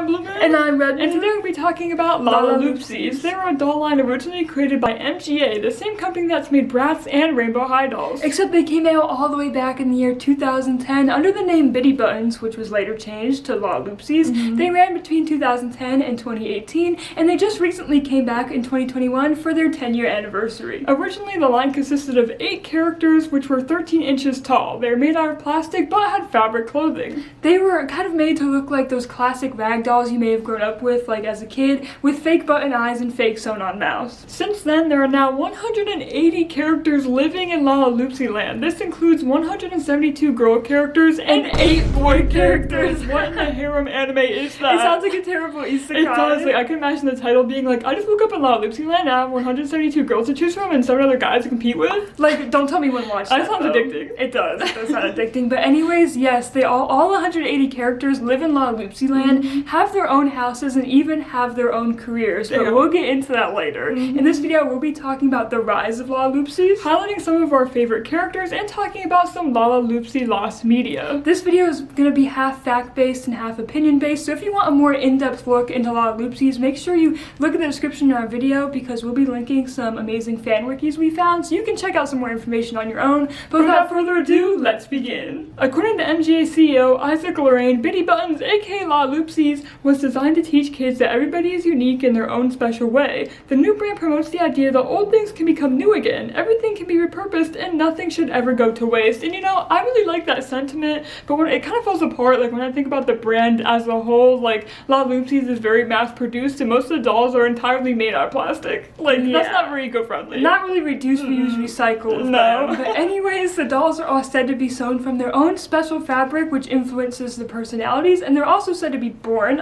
I'm Blue. And I'm Red. And today we'll be talking about Lalaloopsys. They were a doll line originally created by MGA, the same company that's made Bratz and Rainbow High dolls. Except they came out all the way back in the year 2010 under the name Bitty Buttons, which was later changed to Lalaloopsys. They ran between 2010 and 2018, and they just recently came back in 2021 for their 10-year anniversary. Originally, the line consisted of 8 characters, which were 13 inches tall. They were made out of plastic, but had fabric clothing. They were kind of made to look like those classic rag dolls you may have grown up with, like as a kid, with fake button eyes and fake sewn-on mouths. Since then, there are now 180 characters living in Lalaloopsy Land. This includes 172 girl characters and 8 boy characters. What in the harem anime is that? It sounds like a terrible isekai. It does. Like, I can imagine the title being like, I just woke up in Lalaloopsy Land and I have 172 girls to choose from and 7 other guys to compete with. Like, don't tell me when watch that. That sounds addicting. It does. It does sound addicting. But anyways, yes, they all 180 characters live in Lalaloopsy Land, have their own houses, and even have their own careers. But we'll get into that later. In this video, we'll be talking about the rise of Lalaloopsys, highlighting some of our favorite characters, and talking about some Lalaloopsy lost media. This video is going to be half fact-based and half opinion-based, so if you want a more in-depth look into Lalaloopsys, make sure you look at the description in our video because we'll be linking some amazing fan wikis we found, so you can check out some more information on your own. But without further ado, let's begin. According to MGA CEO Isaac Lorraine, Bitty Buttons, aka Lalaloopsys, was designed to teach kids that everybody is unique in their own special way. The new brand promotes the idea that old things can become new again, everything can be repurposed, and nothing should ever go to waste. And you know, I really like that sentiment, but when it kind of falls apart, like when I think about the brand as a whole, like Lalaloopsys is very mass-produced and most of the dolls are entirely made out of plastic. Like, that's not very eco-friendly. Not really reduce, reuse, recycle. No. But anyways, the dolls are all said to be sewn from their own special fabric, which influences the personalities, and they're also said to be born,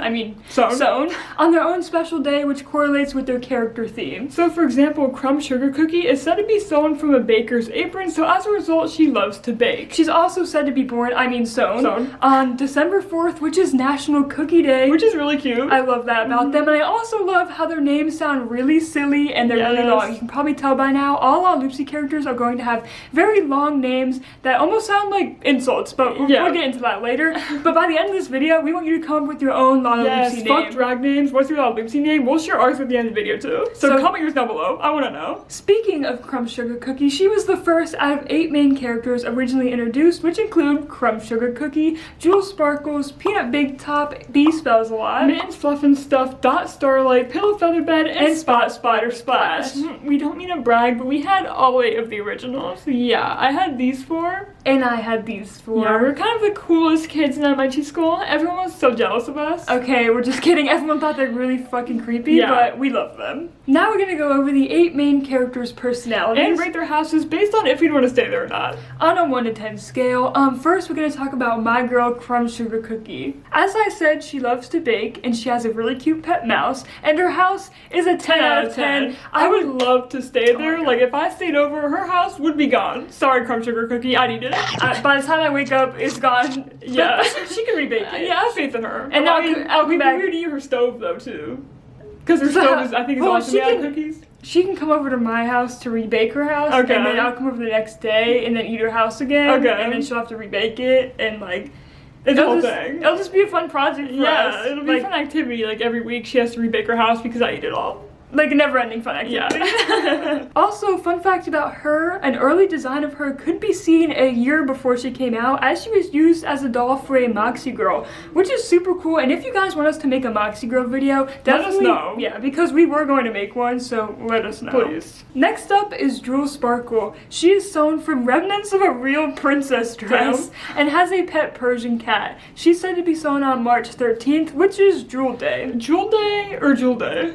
sewn, on their own special day, which correlates with their character theme. So for example, Crumb Sugar Cookie is said to be sewn from a baker's apron, so as a result, she loves to bake. She's also said to be born, sewn, on December 4th, which is National Cookie Day. Which is really cute. I love that about them, and I also love how their names sound really silly and they're really long. You can probably tell by now, all Lalaloopsy characters are going to have very long names that almost sound like insults, but we'll get into that later. But by the end of this video, we want you to come up with your own Lalaloopsy name. Fuck drag names. What's your Lalaloopsy name? We'll share ours at the end of the video too. So comment yours down below. I want to know. Speaking of Crumb Sugar Cookie, she was the first out of 8 main characters originally introduced, which include Crumb Sugar Cookie, Jewel Sparkles, Peanut Big Top, B Spells a Lot, Mittens Fluff and Stuff, Dot Starlight, Pillow Feather Bed, and Spot Spider Splash. We don't mean to brag, but we had all 8 of the originals. Yeah, I had these 4. And I had these 4. Yeah, we're kind of the coolest kids in elementary school. Everyone was so jealous of us. Okay, we're just kidding. Everyone thought they're really fucking creepy, but we love them. Now we're gonna go over the 8 main characters' personalities. And rate their houses based on if we'd want to stay there or not. On a 1 to 10 scale. First we're gonna talk about my girl, Crumb Sugar Cookie. As I said, she loves to bake, and she has a really cute pet mouse, and her house is a 10 out of 10. I would love to stay there. Like, if I stayed over, her house would be gone. Sorry, Crumb Sugar Cookie, I need it. By the time I wake up, it's gone. Yeah. She can rebake it. Yeah, I have faith in her. And I'll be back. We would eat her stove, though, too. Because her stove is, I think, is awesome. She can cookies. She can come over to my house to rebake her house, and then I'll come over the next day and then eat her house again, and then she'll have to rebake it, and like, it's the whole thing. It'll just be a fun project for us. Yeah, it'll be a fun activity. Like, every week she has to rebake her house because I eat it all. Like a never-ending fun activity. Yeah. Also, fun fact about her, an early design of her could be seen a year before she came out, as she was used as a doll for a Moxie Girl, which is super cool. And if you guys want us to make a Moxie Girl video, definitely let us know. Yeah, because we were going to make one, so let us know. Please. Next up is Jewel Sparkle. She is sewn from remnants of a real princess dress and has a pet Persian cat. She's said to be sewn on March 13th, which is Jewel Day. Jewel Day or Jewel Day?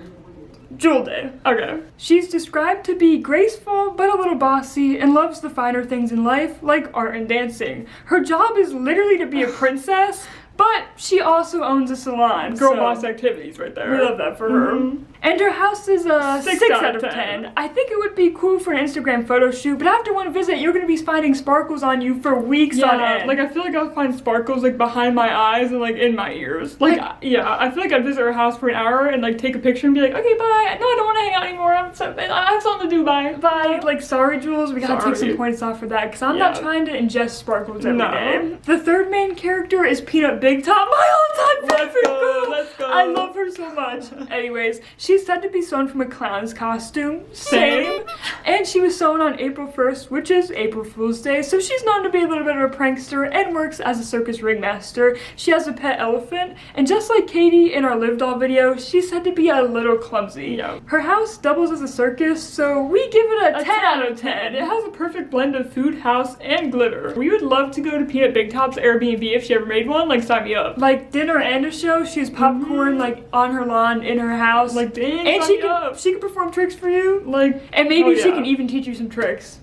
Jewel Day. Okay. She's described to be graceful but a little bossy and loves the finer things in life like art and dancing. Her job is literally to be a princess, but she also owns a salon. Girl boss activities right there. We love that for her. And her house is a 6 out of 10. I think it would be cool for an Instagram photo shoot, but after one visit, you're going to be finding sparkles on you for weeks on end. Like, I feel like I'll find sparkles, like, behind my eyes and, like, in my ears. Like, yeah, I feel like I'd visit her house for an hour and, like, take a picture and be like, okay, bye. No, I don't want to hang out anymore. I have something to do. Bye. Bye. Like, sorry, Jules, we gotta take some points off for that, because I'm not trying to ingest sparkles every day. The third main character is Peanut Big Top, my all-time favorite food. Let's go. I love her so much. Anyways, she's said to be sewn from a clown's costume. Same. And she was sewn on April 1st, which is April Fool's Day, so she's known to be a little bit of a prankster and works as a circus ringmaster. She has a pet elephant, and just like Katie in our Live Doll video, she's said to be a little clumsy. Yeah. Her house doubles as a circus, so we give it a 10 out of 10. It has a perfect blend of food, house, and glitter. We would love to go to Peanut Big Top's Airbnb if she ever made one. Like, sign me up. Like dinner and a show, she has popcorn like on her lawn in her house. Like, dang, and sign she can perform tricks for you. Like, and maybe she yeah. can even teach you some tricks.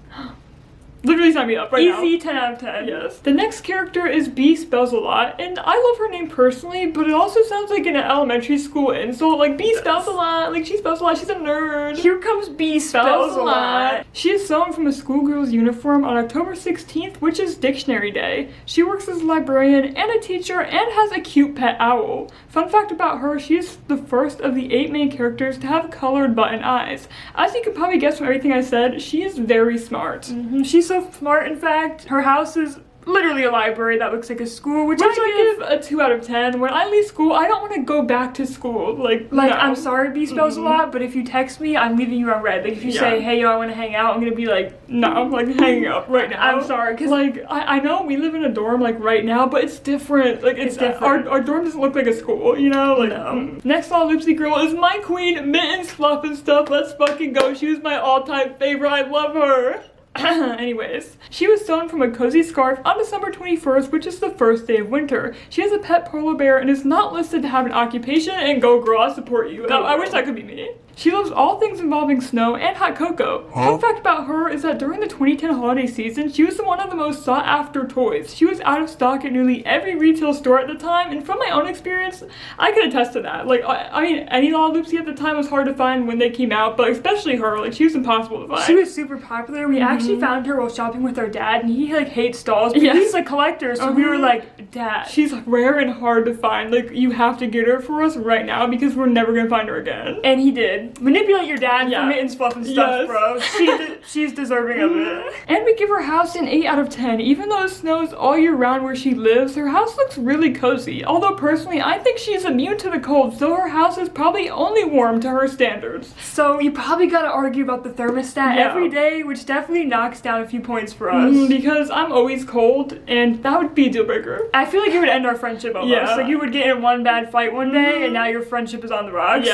Literally sign me up right now. Easy 10 out of 10. Yes. The next character is B Spells a Lot, and I love her name personally, but it also sounds like an elementary school insult. Like, B spells a lot. Like, she spells a lot. She's a nerd. Here comes B spells a lot. She is sewn from a schoolgirl's uniform on October 16th, which is Dictionary Day. She works as a librarian and a teacher and has a cute pet owl. Fun fact about her, she is the first of the 8 main characters to have colored button eyes. As you can probably guess from everything I said, she is very smart. She's so smart, in fact. Her house is literally a library that looks like a school, which I give a 2 out of 10. When I leave school, I don't want to go back to school. Like no. I'm sorry, B spells a lot, but if you text me, I'm leaving you on red. Like, if you say, hey, yo, I want to hang out, I'm gonna be like, no, I'm like hanging up right now. I'm sorry, because like, I know we live in a dorm like right now, but it's different. Like, it's different. Our dorm doesn't look like a school, you know? Like, no. Next Lalaloopsy girl is my queen, Mittens, Fluff, and Stuff. Let's fucking go. She was my all-time favorite. I love her. Anyways, she was sewn from a cozy scarf on December 21st, which is the first day of winter. She has a pet polar bear and is not listed to have an occupation, and go girl, I support you. I wish that could be me. She loves all things involving snow and hot cocoa. Fun fact about her is that during the 2010 holiday season, she was one of the most sought after toys. She was out of stock at nearly every retail store at the time, and from my own experience, I can attest to that. Like, I mean, any Lalaloopsy at the time was hard to find when they came out, but especially her, like, she was impossible to find. She was super popular. We actually found her while shopping with our dad, and he, like, hates dolls, but he's a collector, so we were like, Dad. She's rare and hard to find. Like, you have to get her for us right now because we're never gonna find her again. And he did. Manipulate your dad for Mittens, Fluff, and Stuff, bro. She's deserving of it. And we give her house an 8 out of 10. Even though it snows all year round where she lives, her house looks really cozy. Although personally, I think she's immune to the cold, so her house is probably only warm to her standards. So you probably gotta argue about the thermostat every day, which definitely knocks down a few points for us. Because I'm always cold, and that would be a deal breaker. I feel like it would end our friendship almost. Yeah. Like, you would get in one bad fight one day, and now your friendship is on the rocks.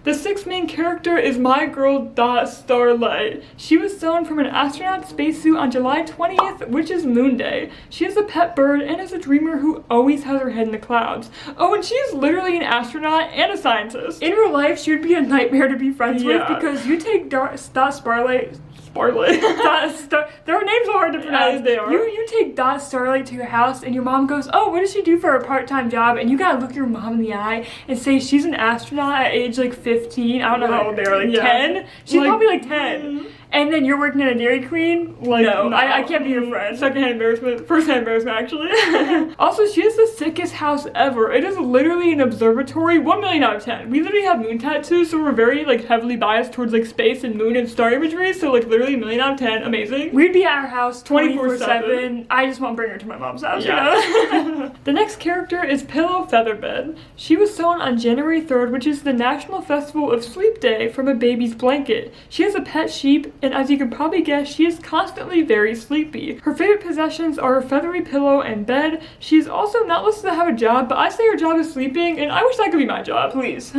The 6th main character is my girl Dot Starlight. She was sewn from an astronaut spacesuit on July 20th, which is Moon Day. She is a pet bird and is a dreamer who always has her head in the clouds. Oh, and she is literally an astronaut and a scientist. In real life, she would be a nightmare to be friends with, because you take Dot Starlight. Their names are hard to pronounce. They are. You take Dot Starlight to your house, and your mom goes, oh, what does she do for a part-time job? And you gotta look your mom in the eye and say she's an astronaut at age like 15. I don't know how old they are, like 10? She's probably like 10. And then you're working at a Dairy Queen? Like, no. I can't be your friend. Secondhand embarrassment. Firsthand embarrassment, actually. Also, she has the sickest house ever. It is literally an observatory. 1 million out of 10. We literally have moon tattoos, so we're very, like, heavily biased towards, like, space and moon and star imagery. So, like, literally 1 million out of 10. Amazing. We'd be at our house 24/7. I just won't bring her to my mom's house, you know? The next character is Pillow Featherbed. She was sewn on January 3rd, which is the National Festival of Sleep Day, from a baby's blanket. She has a pet sheep, and as you can probably guess, she is constantly very sleepy. Her favorite possessions are a feathery pillow and bed. She is also not listed to have a job, but I say her job is sleeping, and I wish that could be my job. Please.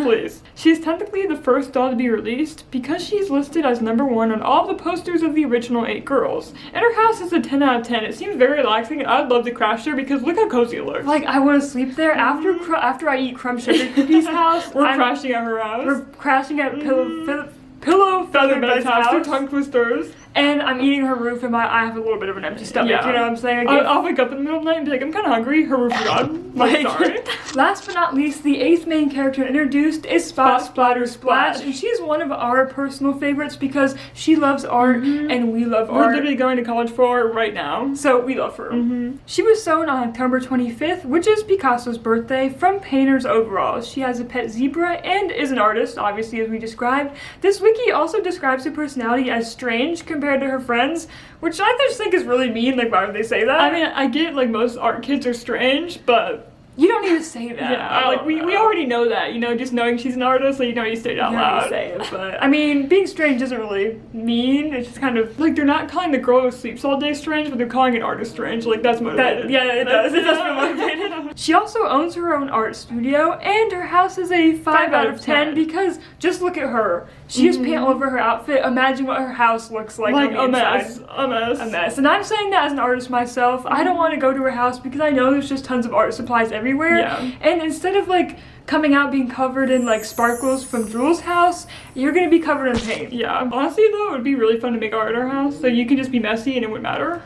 She is technically the first doll to be released because she's listed as #1 on all of the posters of the original 8 girls. And her house is a 10 out of 10. It seems very relaxing, and I'd love to crash there because look how cozy it looks. Like, I want to sleep there. After I eat Crumb Sugar Cookie's house, we're crashing at her house. We're crashing at Pillow Featherbed's house. Tongue twisters. And I'm eating her roof, and I have a little bit of an empty stomach, you know what I'm saying? I'll wake up in the middle of the night and be like, I'm kind of hungry. Her roof is gone. Like, sorry. Last but not least, the 8th main character introduced is Spot Splatter Splash. And she's one of our personal favorites because she loves art, and we love art. We're literally going to college for art right now. So we love her. She was sewn on October 25th, which is Picasso's birthday, from Painter's Overalls. She has a pet zebra and is an artist, obviously, as we described. This wiki also describes her personality as strange compared to her friends, which I just think is really mean. Like, why would they say that? I mean, I get, like, most art kids are strange, but You don't need to say that. Yeah, like we already know that, you know, just knowing she's an artist, like, you know, you say it out loud. Say it, but I mean, being strange doesn't really mean, it's just kind of like they're not calling the girl who sleeps all day strange, but they're calling an artist strange. Like, that's motivated. Yeah, it does. It does feel motivated. She also owns her own art studio, and her house is a 5 out of 10 because just look at her. She has paint all over her outfit. Imagine what her house looks like. Like on the a mess. And I'm saying that as an artist myself. I don't want to go to her house because I know there's just tons of art supplies everywhere. Yeah. And instead of like coming out being covered in like sparkles from Jules' house, you're gonna be covered in paint. Yeah. Honestly though, it would be really fun to make art in her house. So you can just be messy and it wouldn't matter.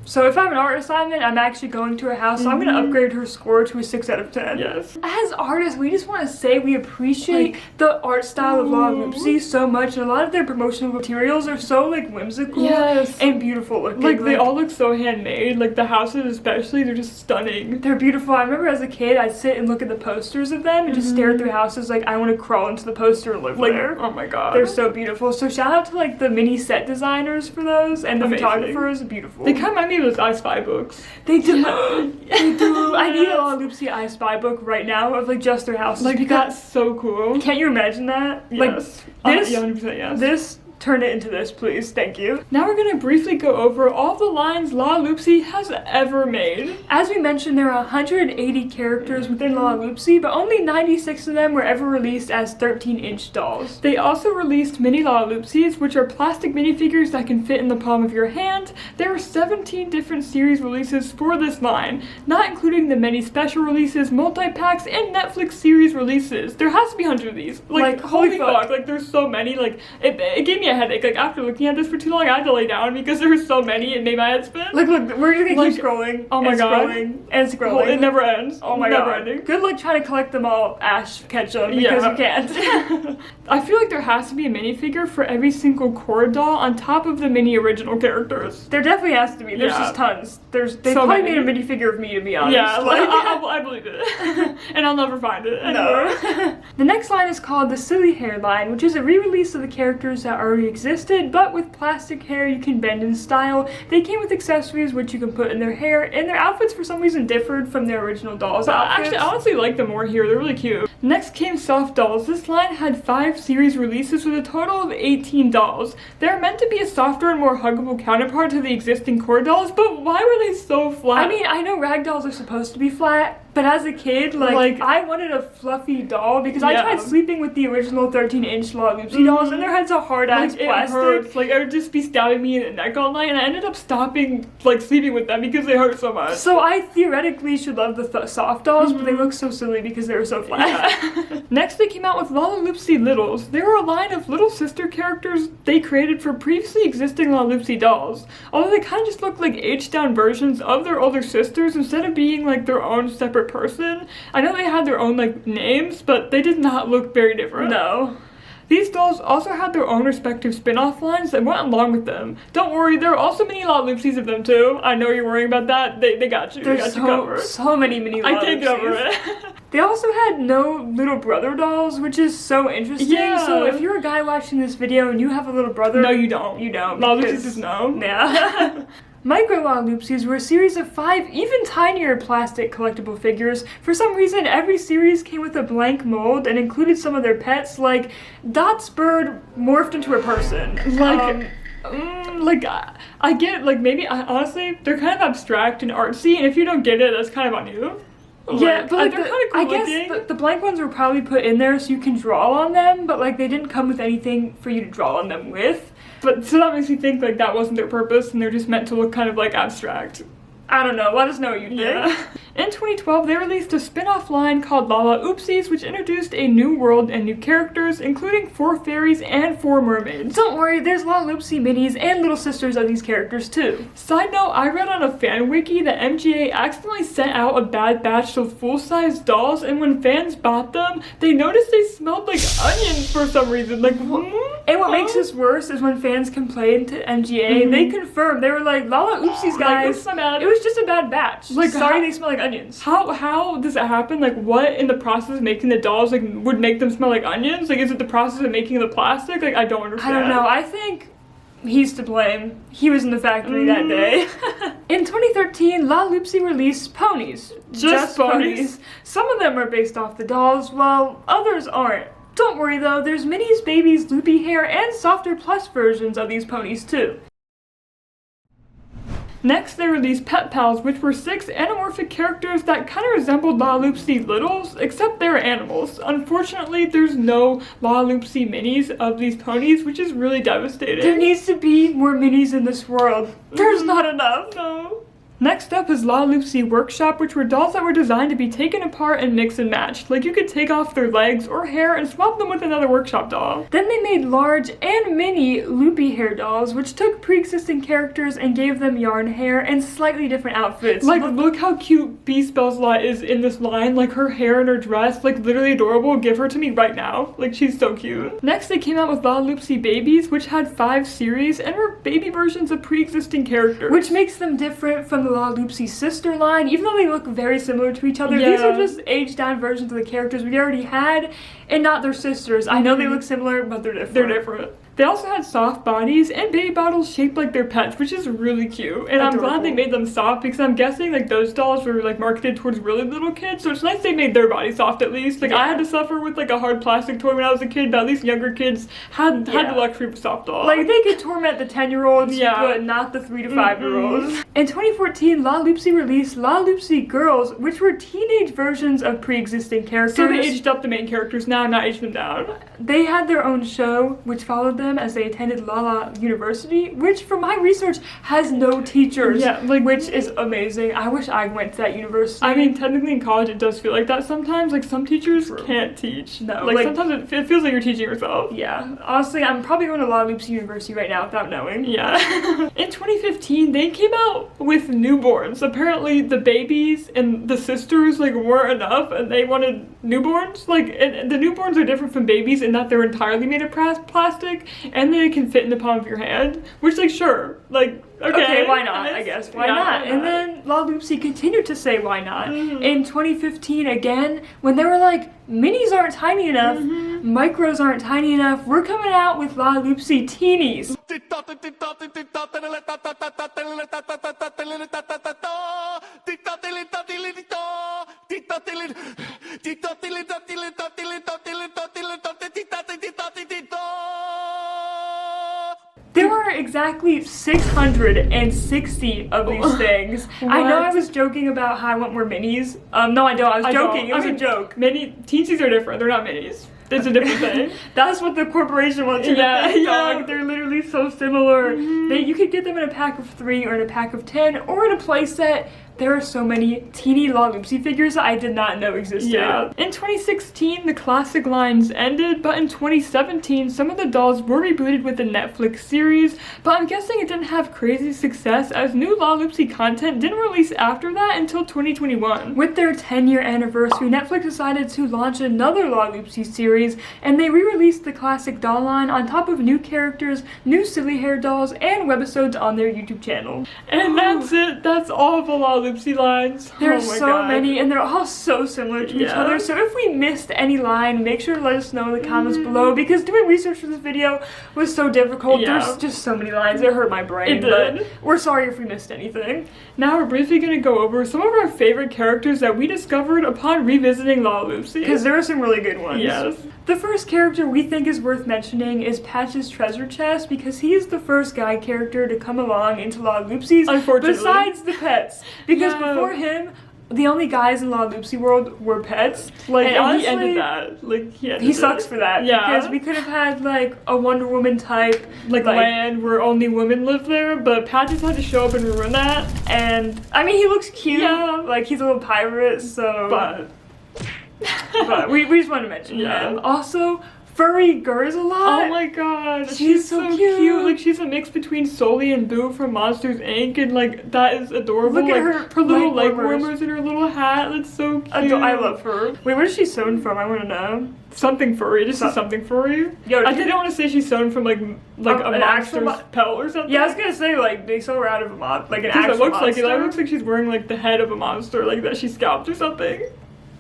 So if I have an art assignment, I'm actually going to her house, so I'm going to upgrade her score to a 6 out of 10. Yes. As artists, we just want to say we appreciate the art style of Lalaloopsy so much, and a lot of their promotional materials are so like whimsical and beautiful looking. Like they all look so handmade, like the houses especially, they're just stunning. They're beautiful. I remember as a kid, I'd sit and look at the posters of them and just stare at their houses like I want to crawl into the poster and live there. Oh my god. They're so beautiful. So shout out to like the mini set designers for those and the photographers. Beautiful. They kind of remind me of those I Spy books. They do. They do. I need a Lalaloopsy I Spy book right now of like just their houses. Like that's so cool. Can't you imagine that? Yes. Like this. 100% yes. This. Turn it into this, please. Thank you. Now we're going to briefly go over all the lines Lalaloopsy has ever made. As we mentioned, there are 180 characters within Lalaloopsy, but only 96 of them were ever released as 13-inch dolls. They also released mini Lalaloopsys, which are plastic minifigures that can fit in the palm of your hand. There were 17 different series releases for this line, not including the many special releases, multi-packs, and Netflix series releases. There has to be hundreds of these. Like holy fuck. Like there's so many. Like it gave me a headache. Like after looking at this for too long, I had to lay down because there were so many. It made my head spin. Look, we're just gonna keep scrolling. Oh my god. Scrolling and scrolling. Well, it never ends. Oh my never god. ending. Good luck trying to collect them all, Ash Ketchum, because you can't. I feel like there has to be a minifigure for every single core doll on top of the mini original characters. There definitely has to be. There's just tons. They so probably many. made a minifigure of me, to be honest. Yeah, like, I believe it. And I'll never find it anywhere. No. The next line is called the Silly Hair line, which is a re-release of the characters that already existed, but with plastic hair you can bend in style. They came with accessories which you can put in their hair, and their outfits for some reason differed from their original dolls' outfits. Actually, I honestly like them more here. They're really cute. Next came Soft Dolls. This line had 5 series releases with a total of 18 dolls. They're meant to be a softer and more huggable counterpart to the existing core dolls, but why were they so flat? I mean, I know rag dolls are supposed to be flat, but as a kid, like I wanted a fluffy doll because I tried sleeping with the original 13-inch Lalaloopsy dolls, and their heads are hard-ass plastic. It hurts. Like, it would just be stabbing me in the neck all night, and I ended up stopping, like, sleeping with them because they hurt so much. So I theoretically should love the soft dolls, but they look so silly because they were so flat. Yeah. Next, they came out with Lalaloopsy Littles. They were a line of little sister characters they created for previously existing Lalaloopsy dolls. Although they kind of just looked like aged-down versions of their older sisters instead of being, like, their own separate person. I know they had their own like names, but they did not look very different. No. These dolls also had their own respective spin-off lines that went along with them. Don't worry, there are also mini Lalaloopsys of them too. I know you're worrying about that. They got you. There's so many mini Lalaloopsys. I can't get over it. They also had no little brother dolls, which is so interesting. Yeah. So if you're a guy watching this video and you have a little brother... No, you don't. You don't. Lalaloopsys is no. Yeah. Micro Lalaloopsys were a series of 5 even tinier plastic collectible figures. For some reason, every series came with a blank mold and included some of their pets, like Dot's bird morphed into a person. I get, like, maybe, honestly, they're kind of abstract and artsy, and if you don't get it, that's kind of on you. Yeah, but like they're kind of cool I guess the blank ones were probably put in there so you can draw on them, but like they didn't come with anything for you to draw on them with. But so that makes me think like that wasn't their purpose and they're just meant to look kind of like abstract. I don't know. Let us know what you think. Yeah. In 2012, they released a spin-off line called Lalaloopsys, which introduced a new world and new characters, including 4 fairies and 4 mermaids. Don't worry, there's Lalaloopsy minis and little sisters of these characters too. Side note, I read on a fan wiki that MGA accidentally sent out a bad batch of full-size dolls, and when fans bought them, they noticed they smelled like onions for some reason. Like, And what makes this worse is when fans complained to MGA, they confirmed, they were like, Lalaloopsys guys, it was just a bad batch. Like, sorry they smell like onions. How does it happen? Like, what in the process of making the dolls like would make them smell like onions? Like, is it the process of making the plastic? Like, I don't understand. I don't know. I think he's to blame. He was in the factory that day. In 2013, Lalaloopsy released ponies. Just ponies. Some of them are based off the dolls, while others aren't. Don't worry though, there's minis, babies, loopy hair, and softer plush versions of these ponies too. Next, they released Pet Pals, which were 6 anamorphic characters that kind of resembled Lalaloopsy Littles, except they were animals. Unfortunately, there's no Lalaloopsy minis of these ponies, which is really devastating. There needs to be more minis in this world. There's not enough. No. Next up is Lalaloopsy Workshop, which were dolls that were designed to be taken apart and mix and matched. Like, you could take off their legs or hair and swap them with another workshop doll. Then they made large and mini loopy hair dolls, which took pre-existing characters and gave them yarn hair and slightly different outfits. Like, look how cute B Spell's lot is in this line. Like, her hair and her dress, like, literally adorable. Give her to me right now. Like, she's so cute. Next, they came out with Lalaloopsy Babies, which had 5 series and were baby versions of pre-existing characters. Which makes them different from the Lalaloopsy sister line. Even though they look very similar to each other, these are just aged down versions of the characters we already had and not their sisters. I know they look similar, but they're different. They're different. They also had soft bodies and baby bottles shaped like their pets, which is really cute. And I'm glad they made them soft because I'm guessing like those dolls were like marketed towards really little kids, so it's nice they made their body soft at least. Like I had to suffer with like a hard plastic toy when I was a kid, but at least younger kids had the luxury of soft dolls. Like they could torment the 10-year-olds, but not the 3 to 5-year-olds. In 2014, Lalaloopsy released Lalaloopsy Girls, which were teenage versions of pre-existing characters. So they aged up the main characters now, not aged them down. They had their own show, which followed them as they attended Lala University, which from my research has no teachers, which is amazing. I wish I went to that university. I mean, technically in college it does feel like that sometimes. Like some teachers can't teach. No, like sometimes it feels like you're teaching yourself. Yeah, honestly, I'm probably going to Lalaloopsy University right now without knowing. Yeah. In 2015, they came out with newborns. Apparently, the babies and the sisters like weren't enough, and they wanted newborns. Like, and the newborns are different from babies in that they're entirely made of plastic, and they can fit in the palm of your hand. Which, like, sure, like. Okay, why not? I guess. Why not? And then Lalaloopsy continued to say why not. In 2015 again, when they were like, minis aren't tiny enough, micros aren't tiny enough, we're coming out with Lalaloopsy Teenies. There were exactly 660 of these things. What? I know I was joking about how I want more minis. No, I don't. I was joking. It was a joke. Teensies are different. They're not minis. It's a different thing. That's what the corporation wants you to think, dog. They're literally so similar. You could get them in a pack of 3 or in a pack of 10 or in a play set. There are so many teeny Lalaloopsy figures I did not know existed. Yeah. In 2016, the classic lines ended, but in 2017, some of the dolls were rebooted with the Netflix series, but I'm guessing it didn't have crazy success as new Lalaloopsy content didn't release after that until 2021. With their 10-year anniversary, Netflix decided to launch another Lalaloopsy series, and they re-released the classic doll line on top of new characters, new silly hair dolls, and webisodes on their YouTube channel. And that's it. That's all of the Lalaloopsy lines. There's so many, and they're all so similar to each other. So if we missed any line, make sure to let us know in the comments below, because doing research for this video was so difficult. There's just so many lines. It hurt my brain. It did. But we're sorry if we missed anything. Now we're briefly going to go over some of our favorite characters that we discovered upon revisiting Lalaloopsy. Because there are some really good ones. Yes. The first character we think is worth mentioning is Patch's Treasure Chest, because he is the first guy character to come along into Lalaloopsys, unfortunately, besides the pets. Because before him, the only guys in Lalaloopsy world were pets. Like, and honestly, he ended that. Like, he sucks for that. Yeah. Because we could have had, like, a Wonder Woman type, like land where only women live there, but Pat just had to show up and ruin that. And, I mean, he looks cute. Yeah. Like, he's a little pirate, so. But we just want to mention him. Also, Furry Gurzalot. Oh my god, she's so cute. Like, she's a mix between Sully and Boo from Monsters Inc. And like, that is adorable. Look at her little leg warmers and her little hat. That's so cute. I love her. Wait, where is she sewn from? I want to know. Something furry. Just something furry. Yo, I didn't want to say she's sewn from like a monster's pelt or something. Yeah, I was gonna say like they sew her out of a like an actual it looks monster. like it. It looks like she's wearing like the head of a monster, like that she scalped or something.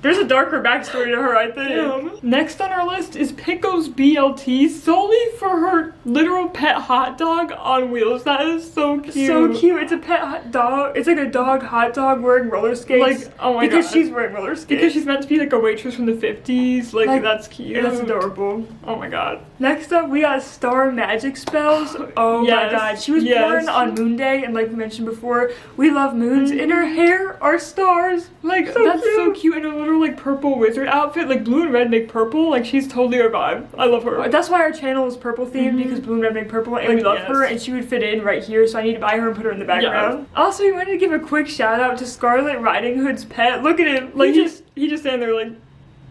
There's a darker backstory to her, I think. Next on our list is Pico's BLT, solely for her literal pet hot dog on wheels. That is so cute. So cute. It's a pet hot dog. It's like a dog hot dog wearing roller skates. Like, oh my god. Because she's wearing roller skates. Because she's meant to be like a waitress from the 50s. Like that's cute. That's adorable. Oh my god. Next up, we got Star Magic Spells. Oh my god. She was born on Moon Day, and like we mentioned before, we love moons. In her hair are stars. Like, that's so cute. In a little like purple wizard outfit. Like blue and red make purple. Like she's totally our vibe. I love her. That's why our channel is purple themed, because blue and red make purple, and we love her, and she would fit in right here, so I need to buy her and put her in the background. Also, we wanted to give a quick shout out to Scarlet Riding Hood's pet. Look at him. Like he just stand there like,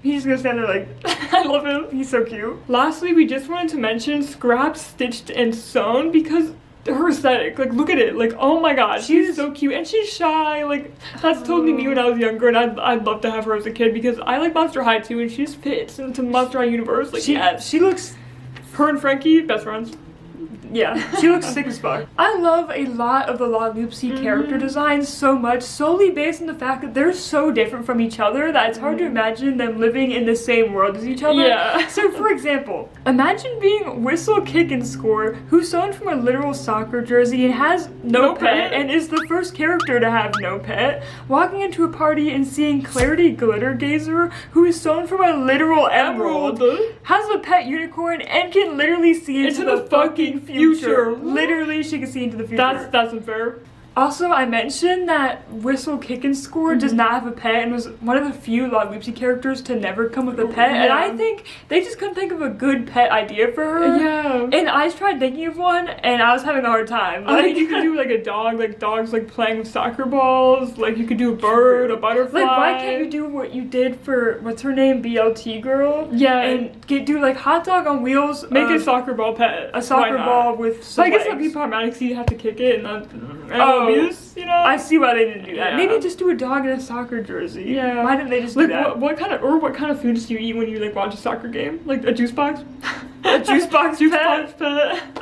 he's just gonna stand there like, I love him. He's so cute. Lastly, we just wanted to mention Scraps Stitched and Sewn, because her aesthetic, like look at it, like oh my god, she's so cute, and she's shy. Like that's totally me when I was younger, and I'd love to have her as a kid, because I like Monster High too, and she just fits into Monster High universe. Like she looks, her and Frankie best friends. Yeah, she looks sick as fuck. I love a lot of the Lalaloopsy character designs so much, solely based on the fact that they're so different from each other that it's hard to imagine them living in the same world as each other. Yeah. So for example, imagine being Whistle Kick and Score, who's sewn from a literal soccer jersey and has no pet, and is the first character to have no pet, walking into a party and seeing Clarity Glitter Gazer, who is sewn from a literal emerald, has a pet unicorn, and can literally see into the fucking future. Literally, she can see into the future. That's unfair. Also, I mentioned that Whistle Kick and Score does not have a pet, and was one of the few Lalaloopsy characters to never come with a pet, and I think they just couldn't think of a good pet idea for her. Yeah. And I tried thinking of one, and I was having a hard time. Like, you could do like a dog, like dogs like playing with soccer balls, like you could do a bird, a butterfly. Like why can't you do what you did for, what's her name, BLT girl? Yeah. And do like hot dog on wheels. Make a soccer ball pet. A soccer ball with some legs. I guess that'd be problematic, so you have to kick it and you know? I see why they didn't do that. Maybe just do a dog in a soccer jersey. Yeah. Why didn't they just do that? What kind of foods do you eat when you like watch a soccer game? Like a juice box? A juice box pet?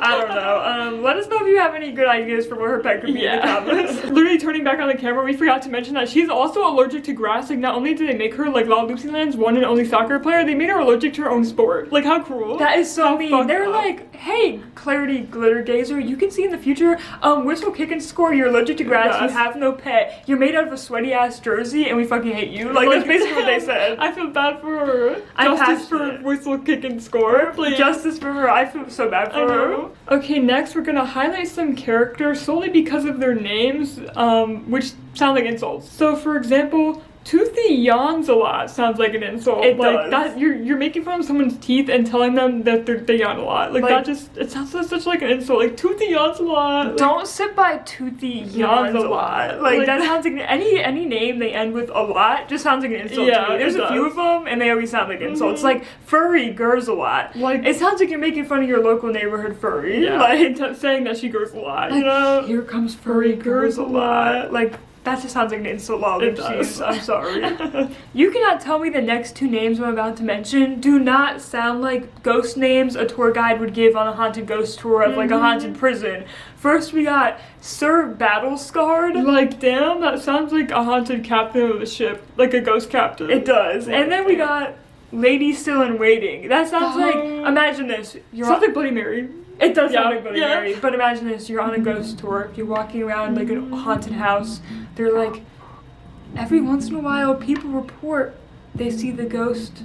I don't know. Let us know if you have any good ideas for what her pet could be in the comments. Literally turning back on the camera, we forgot to mention that she's also allergic to grass. Like not only did they make her like Lalaloopsy Lines one and only soccer player, they made her allergic to her own sport. Like how cruel. That is so mean. They're like, hey, Clarity Glitter Gazer, you can see in the future, Whistle Kick and Score, you're allergic to grass, you have no pet, you're made out of a sweaty ass jersey, and we fucking hate you. Like that's basically what they said. I feel bad for her. Justice for Whistle Kick and Score, please. Justice for her. I feel so bad for her. Okay, next we're gonna highlight some characters solely because of their names, which sound like insults. So for example, Toothy yawns a lot sounds like an insult. It like does. That you're making fun of someone's teeth and telling them that they yawn a lot. Like that just, it sounds such like an insult. Like Toothy yawns a lot. Don't sit by Toothy yawns a lot. Like that sounds like any name they end with a lot just sounds like an insult to me. There's a few of them and they always sound like insults. Like Furry gurs a lot. Like it sounds like you're making fun of your local neighborhood furry. Yeah. Like saying that she gurs a lot. Like, you know? Here comes Furry gurs a lot. Like that just sounds like an insult, Lalaloopsys. I'm sorry. You cannot tell me the next two names I'm about to mention do not sound like ghost names a tour guide would give on a haunted ghost tour of like a haunted prison. First we got Sir Battle Scarred. Like damn, that sounds like a haunted captain of the ship. Like a ghost captain. It does. And then we got Lady Still in Waiting. That sounds like, imagine this. Sounds like Bloody Mary. It does sound like Bloody Mary, but imagine this, you're on a ghost tour, you're walking around like a haunted house, they're like, every once in a while people report they see the ghost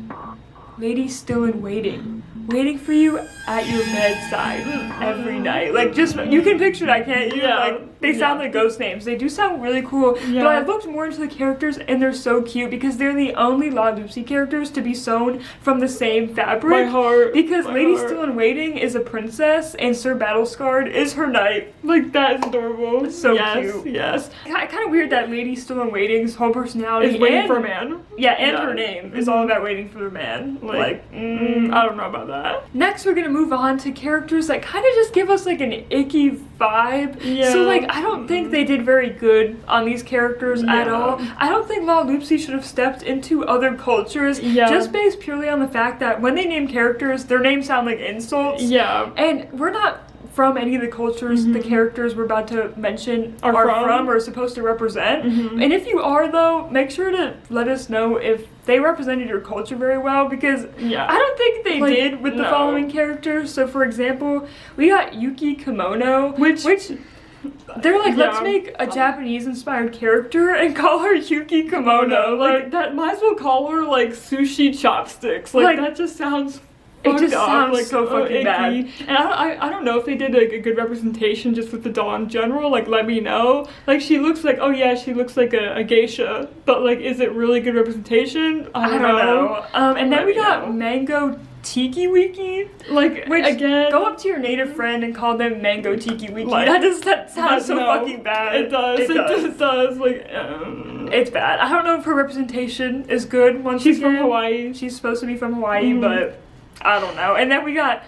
Lady Still in Waiting, waiting for you at your bedside every night. Like just, you can picture that, can't you? Like they sound like ghost names. They do sound really cool, but I looked more into the characters and they're so cute because they're the only Lalaloopsy characters to be sewn from the same fabric. My heart. Because Lady Still in Waiting is a princess and Sir Battle Scarred is her knight. Like that is adorable. It's so cute. Yes. Kind of weird that Lady Still in Waiting's whole personality is waiting for a man. Yeah, and her name is all about waiting for a man. Like I don't know about that. Next we're gonna move on to characters that kind of just give us like an icky vibe. Yeah. So like I don't think they did very good on these characters at all. I don't think Lalaloopsy should have stepped into other cultures just based purely on the fact that when they name characters, their names sound like insults. Yeah. And we're not from any of the cultures the characters we're about to mention are from or supposed to represent. And if you are, though, make sure to let us know if they represented your culture very well, because I don't think they did with the following characters. So, for example, we got Yuki Kimono, which they're like, let's make a Japanese-inspired character and call her Yuki Kimono. Like, that might as well call her, like, sushi chopsticks. Like that just sounds sounds like, so fucking bad. And I don't know if they did like a good representation just with the doll in general. Like, let me know. Like, she looks like, she looks like a geisha, but like, is it really good representation? I don't know. And then we got Mango Tiki Wiki, like, which, again, go up to your native friend and call them Mango Tiki Wiki. Like, that sounds so fucking bad. It does. It does. Like, it's bad. I don't know if her representation is good. She's from Hawaii. She's supposed to be from Hawaii, but I don't know. And then we got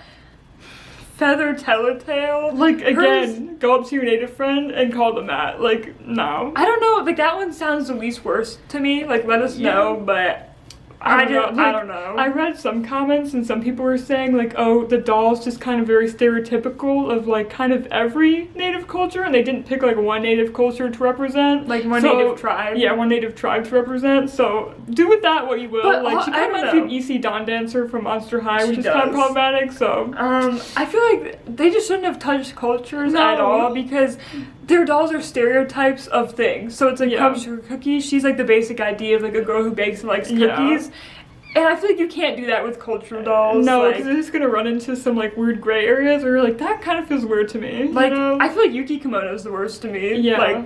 Feather Telltale. Like, again, go up to your native friend and call them that. Like, no. I don't know. Like, that one sounds the least worst to me. Like, let us know, but I don't know. I read some comments and some people were saying, like, oh, the doll's just kind of very stereotypical of, like, kind of every native culture, and they didn't pick, like, one native culture to represent. Like, one native tribe. Yeah, one native tribe to represent, so do with that what you will. But, like, she kind of reminds me of EC Dawn Dancer from Monster High, which is kind of problematic, so. I feel like they just shouldn't have touched cultures at all, because their dolls are stereotypes of things. So it's like, comes to her cookies, she's like the basic idea of like a girl who bakes and likes cookies. And I feel like you can't do that with cultural dolls. No, because it's just gonna run into some like weird gray areas where you're like, that kind of feels weird to me. Like, you know? I feel like Yuki Kimono is the worst to me. Yeah. Like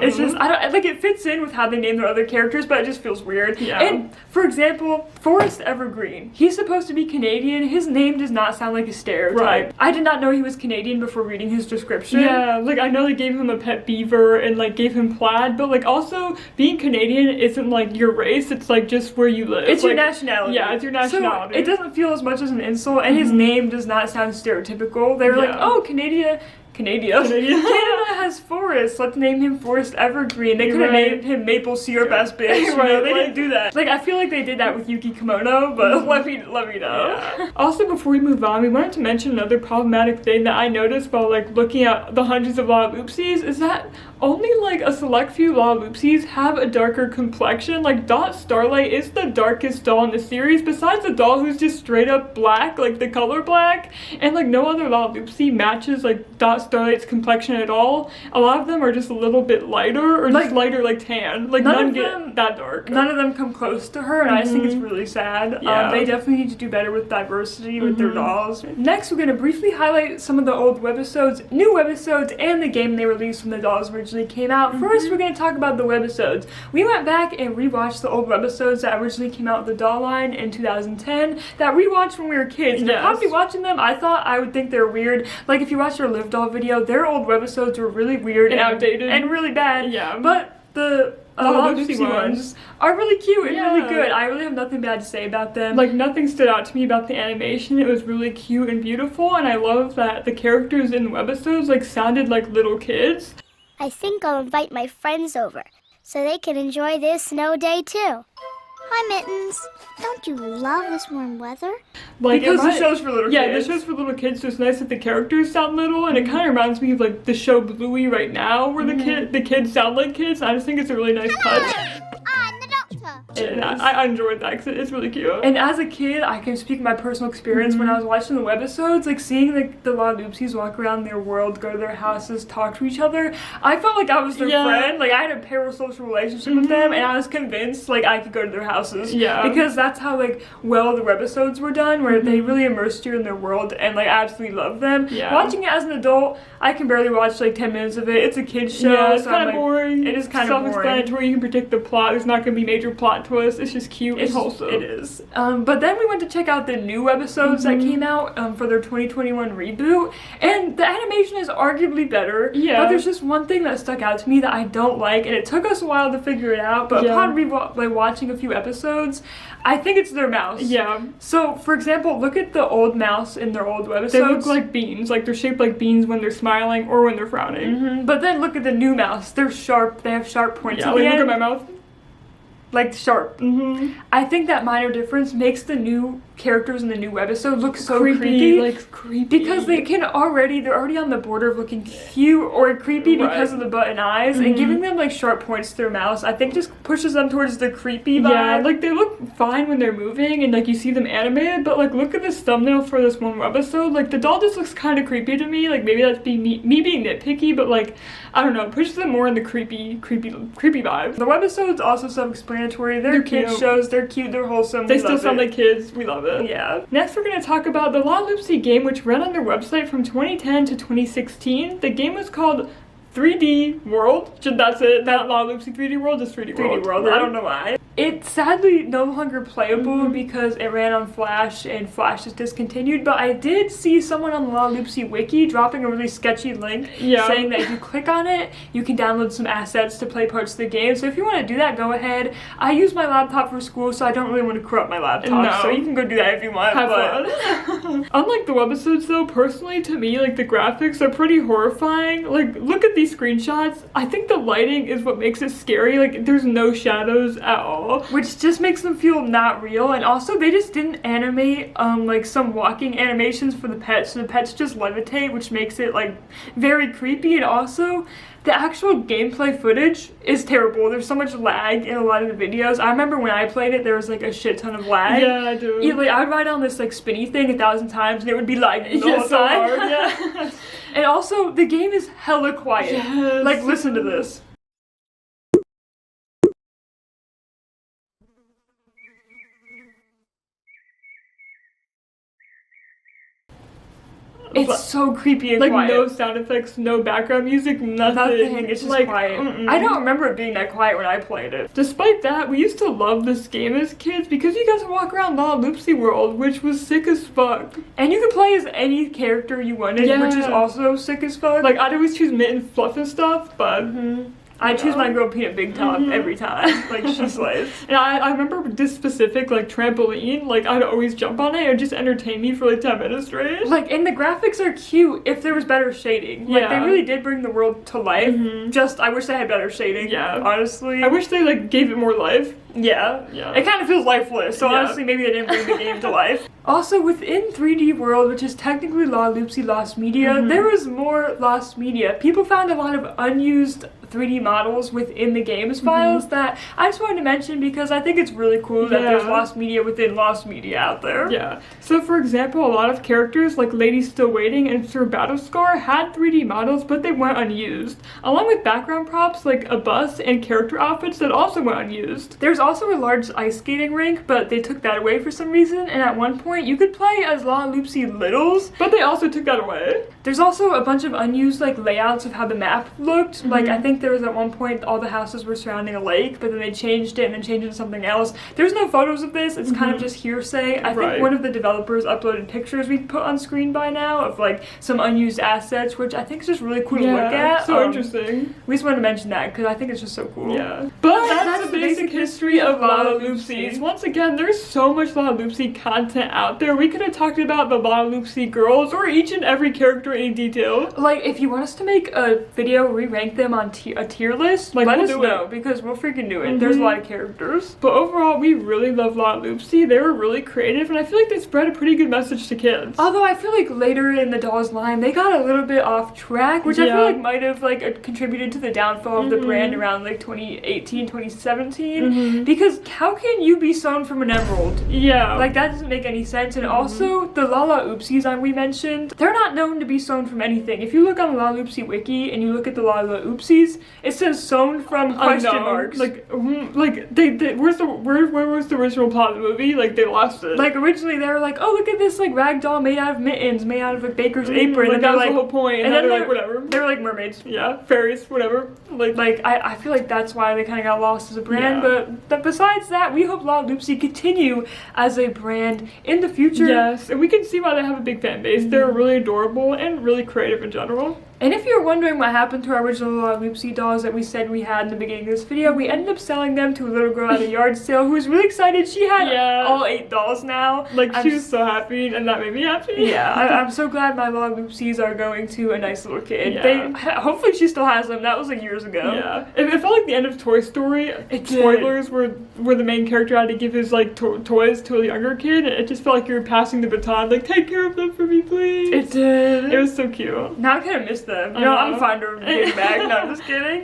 it's just, I don't, like, it fits in with how they name their other characters, but it just feels weird. Yeah. And, for example, Forrest Evergreen. He's supposed to be Canadian. His name does not sound like a stereotype. Right. I did not know he was Canadian before reading his description. Yeah, like, I know they gave him a pet beaver and, like, gave him plaid, but, like, also, being Canadian isn't, like, your race, it's, like, just where you live. It's like, your nationality. Yeah, it's your nationality. So it doesn't feel as much as an insult, and his name does not sound stereotypical. They were like, oh, Canada has Forrest. Let's name him Forrest Evergreen. They could have named him Maple Syrup ass bitch. You know, they didn't do that. Like, I feel like they did that with Yuki Kimono, but let me know. Yeah. Also, before we move on, we wanted to mention another problematic thing that I noticed while like looking at the hundreds of Lalaloopsys is that only like a select few Lalaloopsys have a darker complexion. Like, Dot Starlight is the darkest doll in the series, besides the doll who's just straight up black, like the color black, and like no other Lalaloopsy matches like Dot Starlight's complexion at all. A lot of them are just a little bit lighter, or like, just lighter, like tan. Like, none get that dark. None of them come close to her, and I just think it's really sad. Yeah. They definitely need to do better with diversity with their dolls. Next, we're going to briefly highlight some of the old webisodes, new webisodes, and the game they released when the dolls originally came out. First, we're going to talk about the webisodes. We went back and rewatched the old webisodes that originally came out with the doll line in 2010 that we watched when we were kids. And probably watching them, I thought I would think they're weird. Like, if you watch their Live Doll video, their old webisodes were really weird and outdated and really bad. Yeah. But the Lalaloopsy ones are really cute and really good. I really have nothing bad to say about them. Like, nothing stood out to me about the animation. It was really cute and beautiful, and I love that the characters in the webisodes like sounded like little kids. I think I'll invite my friends over so they can enjoy this snow day too. Hi, Mittens. Don't you love this warm weather? Like, because the show's for little kids. Yeah, the show's for little kids, so it's nice that the characters sound little, and it kind of reminds me of like the show Bluey right now, where the kids sound like kids. I just think it's a really nice touch. I'm the doctor. And I enjoyed that because it's really cute. And as a kid, I can speak my personal experience when I was watching the webisodes, like seeing like the Lalaloopsys walk around their world, go to their houses, talk to each other. I felt like I was their friend. Like, I had a parasocial relationship with them, and I was convinced like I could go to their houses. Yeah. Because that's how like well the webisodes were done, where they really immersed you in their world and like absolutely loved them. Yeah. Watching it as an adult, I can barely watch like 10 minutes of it. It's a kid's show. Yeah, it's so kind of boring. It is kind of boring. Self-explanatory. You can predict the plot. There's not going to be major plot twists. It's just cute and wholesome. It is. But then we went to check out the new episodes that came out for their 2021 reboot, and the animation is arguably better. Yeah. But there's just one thing that stuck out to me that I don't like, and it took us a while to figure it out. But upon watching a few episodes, I think it's their mouse. Yeah. So, for example, look at the old mouse in their old webisodes. They look like beans. Like, they're shaped like beans when they're smiling or when they're frowning. But then look at the new mouse. They're sharp. They have sharp points. Yeah, like, look at my mouth. like sharp. I think that minor difference makes the new characters in the new webisode look so creepy. Like creepy. Because they're already on the border of looking cute or creepy because of the button eyes, and giving them like sharp points to their mouths, I think just pushes them towards the creepy vibe. Yeah, like they look fine when they're moving and like you see them animated, but like look at this thumbnail for this one webisode, like the doll just looks kind of creepy to me. Like maybe that's me being nitpicky, but like I don't know, it pushes them more in the creepy vibe. The webisodes also self-explanatory. They're kids cute. shows, they're cute, they're wholesome. They still sound like kids. We love it. Yeah. Next, we're going to talk about the Lalaloopsy game, which ran on their website from 2010 to 2016. The game was called 3D World. That's it. Not Lalaloopsy 3D World, just 3D World. 3D World. I don't know why. It's sadly no longer playable because it ran on Flash and Flash is discontinued, but I did see someone on the Lalaloopsy wiki dropping a really sketchy link saying that if you click on it, you can download some assets to play parts of the game. So if you want to do that, go ahead. I use my laptop for school, so I don't really want to corrupt my laptop. So you can go do that if you want. Have fun. Unlike the webisodes though, personally to me, like the graphics are pretty horrifying. Like look at these screenshots. I think the lighting is what makes it scary. Like there's no shadows at all. Which just makes them feel not real, and also they just didn't animate like some walking animations for the pets, so the pets just levitate, which makes it like very creepy. And also the actual gameplay footage is terrible. There's so much lag in a lot of the videos. I remember when I played it, there was like a shit ton of lag. Yeah, I do. Like I'd ride on this like spinny thing 1,000 times and it would be lagging the whole so time. hard, yeah. And also the game is hella quiet. Yes. Like listen to this. It's so creepy and like quiet. no sound effects, no background music, nothing. It's just like, quiet. I don't remember it being that quiet when I played it. Despite that, we used to love this game as kids because you got to walk around Lalaloopsy World, which was sick as fuck. And you could play as any character you wanted, which is also sick as fuck. Like I'd always choose Mitten, Fluff and stuff, but I choose my girl Peanut Big Top every time. Like she slays. And I remember this specific like trampoline, like I'd always jump on it. It would just entertain me for like 10 minutes straight. Like, and the graphics are cute if there was better shading. Like they really did bring the world to life. Just I wish they had better shading. Yeah. Honestly. I wish they like gave it more life. Yeah. It kind of feels lifeless, so honestly maybe they didn't bring the game to life. Also, within 3D World, which is technically Lalaloopsy Lost Media, there was more Lost Media. People found a lot of unused 3D models within the game's files that I just wanted to mention because I think it's really cool that there's Lost Media within Lost Media out there. Yeah. So for example, a lot of characters like Lady Still Waiting and Sir Battlescar had 3D models, but they went unused. Along with background props like a bus and character outfits that also went unused. There's also a large ice skating rink, but they took that away for some reason, and at one point you could play as Lalaloopsy Littles, but they also took that away. There's also a bunch of unused like layouts of how the map looked. Like I think there was at one point all the houses were surrounding a lake, but then they changed it and then changed it to something else. There's no photos of this. It's kind of just hearsay. I think one of the developers uploaded pictures we put on screen by now of like some unused assets, which I think is just really cool to look at. So interesting. We just wanted to mention that because I think it's just so cool. Yeah. But that's the basic history of Lalaloopsys. Once again, there's so much Lalaloopsy content out there. We could have talked about the Lalaloopsy girls or each and every character in detail. Like, if you want us to make a video where we rank them on a tier list, like, let us know because we'll freaking do it. There's a lot of characters. But overall, we really love Lalaloopsy. They were really creative, and I feel like they spread a pretty good message to kids. Although I feel like later in the Dolls line, they got a little bit off track, which I feel like might have like contributed to the downfall of the brand around like 2018, 2017. Because how can you be sewn from an emerald? Yeah. Like, that doesn't make any sense. And also, the Lalaloopsys we mentioned, they're not known to be sewn from anything. If you look on the Lalaloopsy wiki and you look at the Lalaloopsys, it says sewn from question marks. Like they where was the original plot of the movie? Like, they lost it. Like, originally they were like, oh, look at this like rag doll made out of mittens, made out of a baker's apron. Like, and that was like, the whole point. And then they're like, whatever. They're like mermaids. Yeah, fairies, whatever. Like I feel like that's why they kind of got lost as a brand. But besides that, we hope Lalaloopsy continue as a brand in the future. Yes, and we can see why they have a big fan base. They're really adorable and really creative in general. And if you're wondering what happened to our original Lalaloopsy dolls that we said we had in the beginning of this video, we ended up selling them to a little girl at a yard sale who was really excited. She had all 8 dolls now. Like, she was so happy, and that made me happy. Yeah, I'm so glad my Lalaloopsys are going to a nice little kid. Yeah. Hopefully she still has them. That was like years ago. Yeah. It felt like the end of Toy Story. Spoilers where the main character had to give his like toys to a younger kid. It just felt like you were passing the baton, like, take care of them for me, please. It did. It was so cute. Now I kind of miss them. You know, I'm fine to get back. No, I'm just kidding.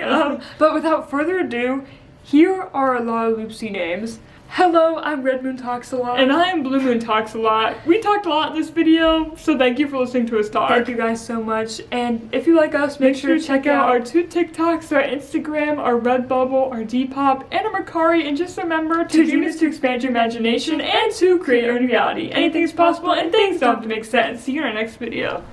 But without further ado, here are our Lalaloopsy names. Hello, I'm Red Moon Talks a Lot. And I am Blue Moon Talks a Lot. We talked a lot in this video, so thank you for listening to us talk. Thank you guys so much. And if you like us, make sure to check out our 2 TikToks, our Instagram, our Redbubble, our Depop, and our Mercari. And just remember, to dream is to expand your imagination and to create your own reality. Anything is possible and things don't have to make sense. See you in our next video.